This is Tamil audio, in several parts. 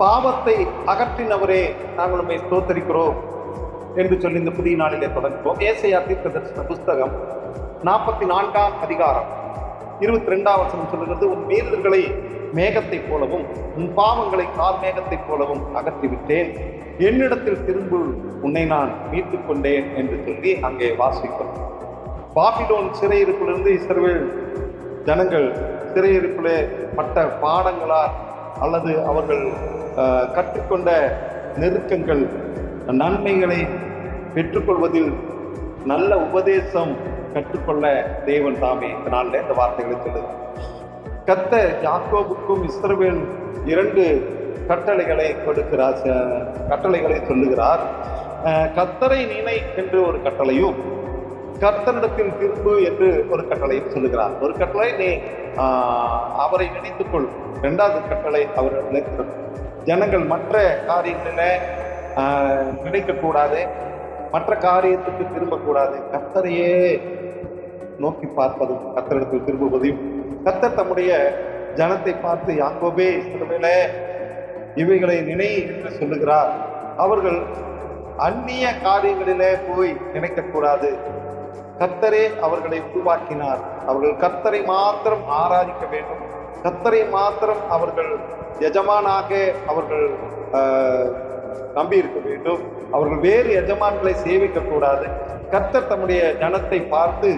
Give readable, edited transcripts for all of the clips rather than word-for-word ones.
பாவத்தை அகற்றினவரே நாங்கள் உண்மை ஸ்தோத்தரிக்கிறோம் என்று சொல்லி இந்த புதிய நாளிலே தொடங்குவோம். ஏசாயா தீர்க்கதரிசன புஸ்தகம் 44ஆம் அதிகாரம் 22ஆம் வசனம் சொல்லுகிறது, உன் மீறுதல்களை மேகத்தைப் போலவும் உன் பாவங்களை கார் மேகத்தைப் போலவும் அகற்றிவிட்டேன், என்னிடத்தில் திரும்ப உன்னை நான் மீட்டுக் கொண்டேன் என்று சொல்லி அங்கே வாசிக்கிறோம். பாபிலோன் சிறையிருப்பிலிருந்து இஸ்ரவேல் ஜனங்கள் சிறையிருப்பிலே பட்ட பாடங்களால் அல்லது அவர்கள் கற்றுக்கொண்ட நெருக்கங்கள், நன்மைகளை பெற்றுக்கொள்வதில் நல்ல உபதேசம் கற்றுக்கொள்ள தேவன் தாமே இந்த நாளில் இந்த வார்த்தைகளை சொல்லுகிறார். கர்த்தர் யாக்கோபுக்கும் இஸ்ரவேல் 2 கட்டளைகளை கொடுக்கிறார், கட்டளைகளை சொல்லுகிறார். கர்த்தரை நினை என்று ஒரு கட்டளையும், கர்த்தரிடத்தில் திரும்பு என்று ஒரு கட்டளையும் சொல்லுகிறார். ஒரு கட்டளை நீ அவரை நினைத்துக்கொள், 2வது கட்டளை அவர் நினைக்கிறது. ஜனங்கள் மற்ற காரியங்களில் நினைக்கக்கூடாது, மற்ற காரியத்துக்கு திரும்பக்கூடாது, கர்த்தரையே நோக்கி பார்ப்பதும் கர்த்தரிடத்தில் திரும்புவதையும். கர்த்தர் தம்முடைய ஜனத்தை பார்த்து யாக்கோபே இஸ்ரவேலே இவைகளை நினை என்று சொல்லுகிறார். அவர்கள் அந்நிய காரியங்களிலே போய் நினைக்கக்கூடாது. கர்த்தரே அவர்களை உருவாக்கினார். அவர்கள் கர்த்தரை மாத்திரம் ஆராதிக்க வேண்டும். கர்த்தரை மாத்திரம் அவர்கள் எஜமானாக அவர்கள் நம்பி இருக்க வேண்டும். அவர்கள் வேறு எஜமான்களை சேவிக்க கூடாது. கர்த்தர் தம்முடைய ஜனத்தை பார்த்து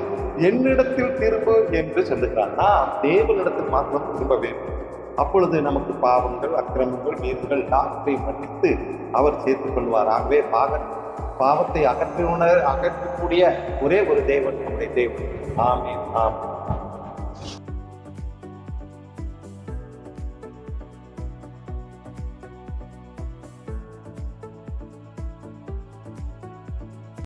என்னிடத்தில் திரும்பு என்று சொல்லுகிறார். நாம் தேவனிடத்தில் மாத்திரம் திரும்ப வேண்டும். அப்பொழுது நமக்கு பாவங்கள், அக்கிரமங்கள், மீறுகள் எல்லாவற்றையும் மன்னித்து அவர் சேர்த்துக் கொள்வார். ஆகவே பாவத்தை அகற்றக்கூடிய ஒரே ஒரு தேவன் நம்முடைய தேவன். ஆமென், ஆமென்.